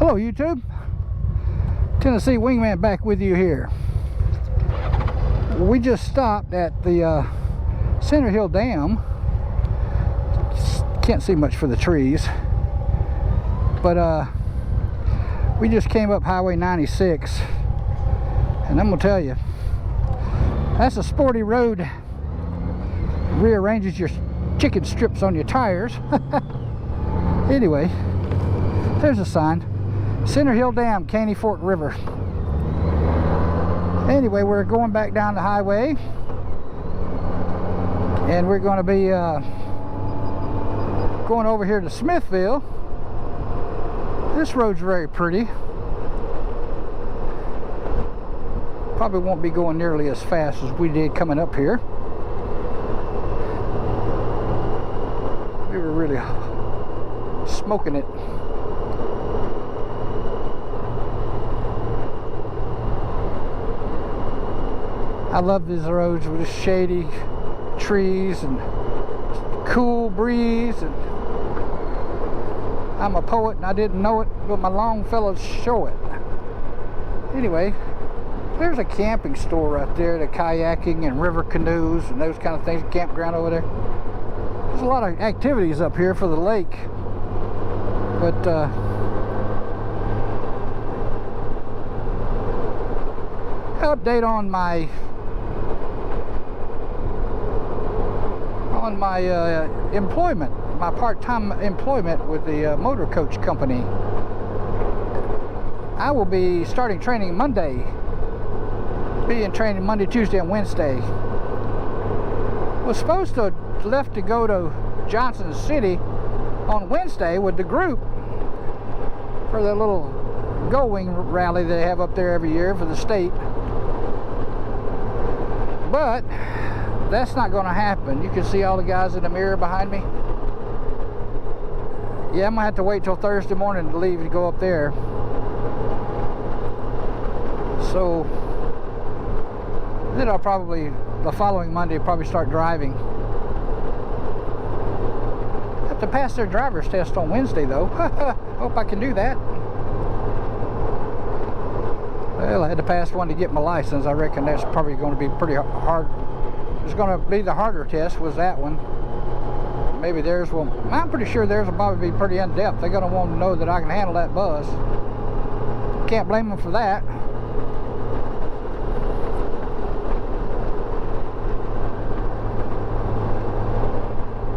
Hello YouTube, Tennessee Wingman back with you here. We just stopped at the Center Hill Dam. Can't see much for the trees, but we just came up Highway 96, and I'm gonna tell you, that's a sporty road. Rearranges your chicken strips on your tires. Anyway, there's a sign. Center Hill Dam, Caney Fork River. Anyway, we're going back down the highway, and we're going to be going over here to Smithville. This road's very pretty. Probably won't be going nearly as fast as we did coming up here. We were really smoking it. I love these roads with the shady trees and cool breeze. And I'm a poet and I didn't know it, but my Longfellows show it. Anyway, there's a camping store right there, the kayaking and river canoes and those kind of things, campground over there. There's a lot of activities up here for the lake, but update on my employment, my part-time employment with the motor coach company. I will be starting training Monday. Be in training Monday, Tuesday, and Wednesday. Was supposed to have left to go to Johnson City on Wednesday with the group for the little Going rally they have up there every year for the state. But that's not going to happen. You can see all the guys in the mirror behind me. Yeah, I'm going to have to wait till Thursday morning to leave and go up there. So then I'll probably, the following Monday, probably start driving. Have to pass their driver's test on Wednesday though. Hope I can do that. Well, I had to pass one to get my license. I reckon that's probably going to be pretty hard. It's going to be the harder test was that one. Maybe theirs will, I'm pretty sure theirs will probably be pretty in-depth. They're going to want to know that I can handle that bus. Can't blame them for that.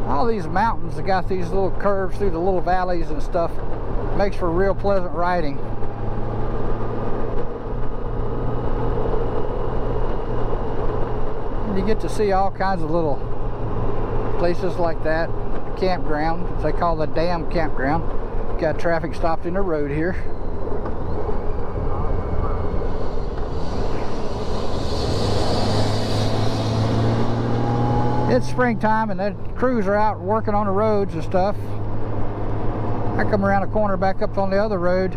All these mountains have got these little curves through the little valleys and stuff. Makes for real pleasant riding. You get to see all kinds of little places like that. Campground, as they call the dam campground. Got traffic stopped in the road here. It's springtime and the crews are out working on the roads and stuff. I come around the corner back up on the other road,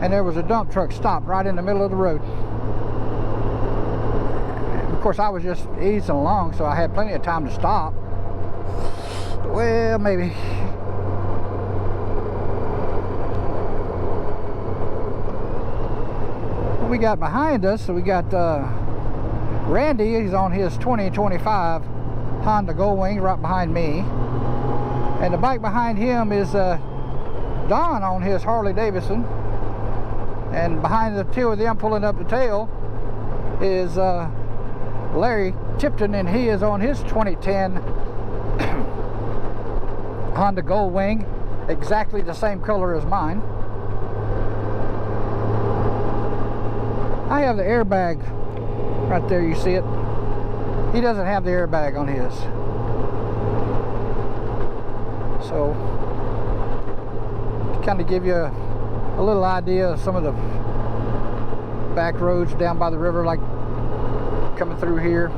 and there was a dump truck stopped right in the middle of the road. Of course, I was just easing along, so I had plenty of time to stop. Well, maybe. What we got behind us, so we got Randy. He's on his 2025 Honda Goldwing right behind me, and the bike behind him is Don on his Harley Davidson, and behind the two of them pulling up the tail is Larry Tipton, and he is on his 2010 Honda Goldwing, exactly the same color as mine. I have the airbag right there, you see it? He doesn't have the airbag on his. So, to kind of give you a little idea of some of the back roads down by the river, like coming through here.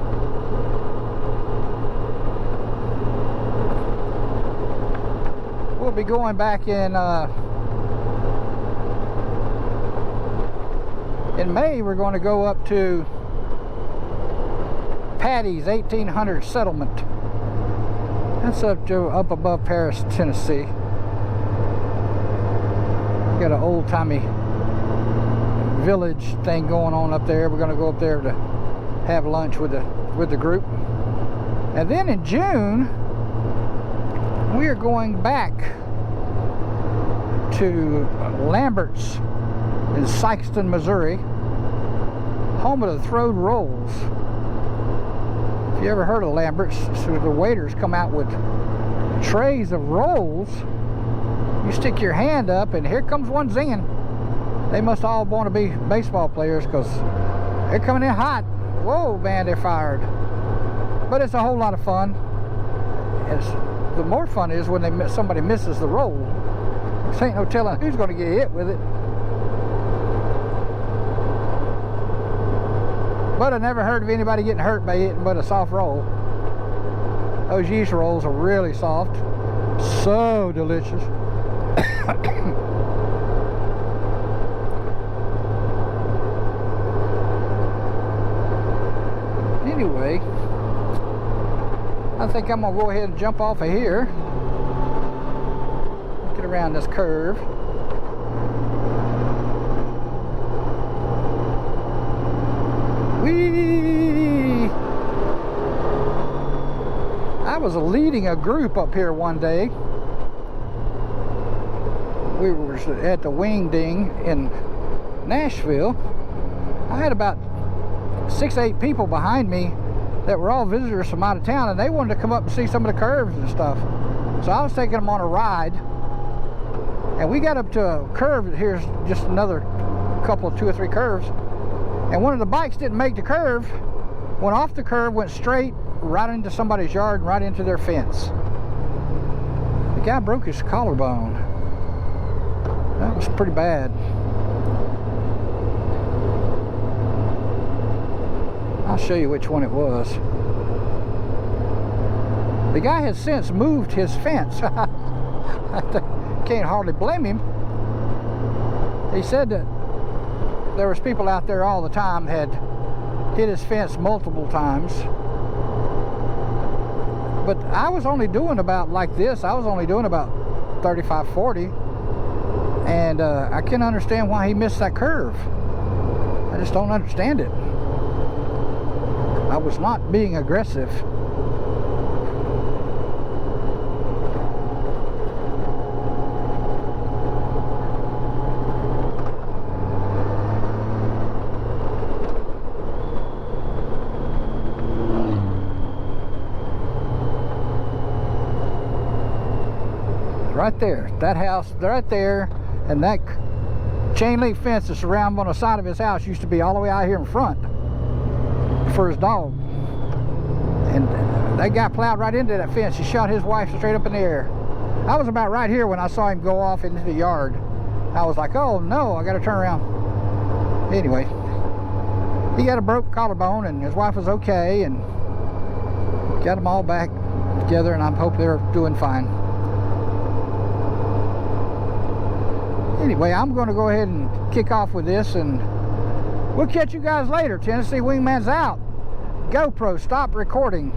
We'll be going back in May. We're going to go up to Patty's 1800 settlement. That's up above Paris, Tennessee. Got an old-timey village thing going on up there. We're going to go up there to have lunch with the group. And then in June, we are going back to Lambert's in Sikeston, Missouri, home of the Throwed Rolls. If you ever heard of Lambert's, so the waiters come out with trays of rolls. You stick your hand up and here comes one zinging. They must all want to be baseball players because they're coming in hot. Whoa, man, they're fired. But it's a whole lot of fun. The more fun is when somebody misses the roll. There ain't no telling who's going to get hit with it. But I never heard of anybody getting hurt by hitting but a soft roll. Those yeast rolls are really soft. So delicious. Anyway, I think I'm going to go ahead and jump off of here. Get around this curve. Whee! I was leading a group up here one day. We were at the Wing Ding in Nashville. I had about 6-8 people behind me that were all visitors from out of town, and they wanted to come up and see some of the curves and stuff. So I was taking them on a ride, and we got up to a curve. Here's just another couple of 2 or 3 curves, and one of the bikes didn't make the curve, went off the curve, went straight right into somebody's yard and right into their fence. The guy broke his collarbone. That was pretty bad. I'll show you which one it was. The guy has since moved his fence. I can't hardly blame him. He said that there was people out there all the time had hit his fence multiple times. But I was only doing about like this. I was only doing about 35, 40. And I can't understand why he missed that curve. I just don't understand it. I was not being aggressive. Right there, that house right there, and that chain link fence that's around on the side of his house used to be all the way out here in front for his dog. And that guy plowed right into that fence. He shot his wife straight up in the air. I was about right here when I saw him go off into the yard. I was like, oh no, I gotta turn around. Anyway, he got a broke collarbone and his wife was okay, and got them all back together, and I hope they're doing fine. Anyway, I'm going to go ahead and kick off with this, and we'll catch you guys later. Tennessee Wingman's out. GoPro, stop recording.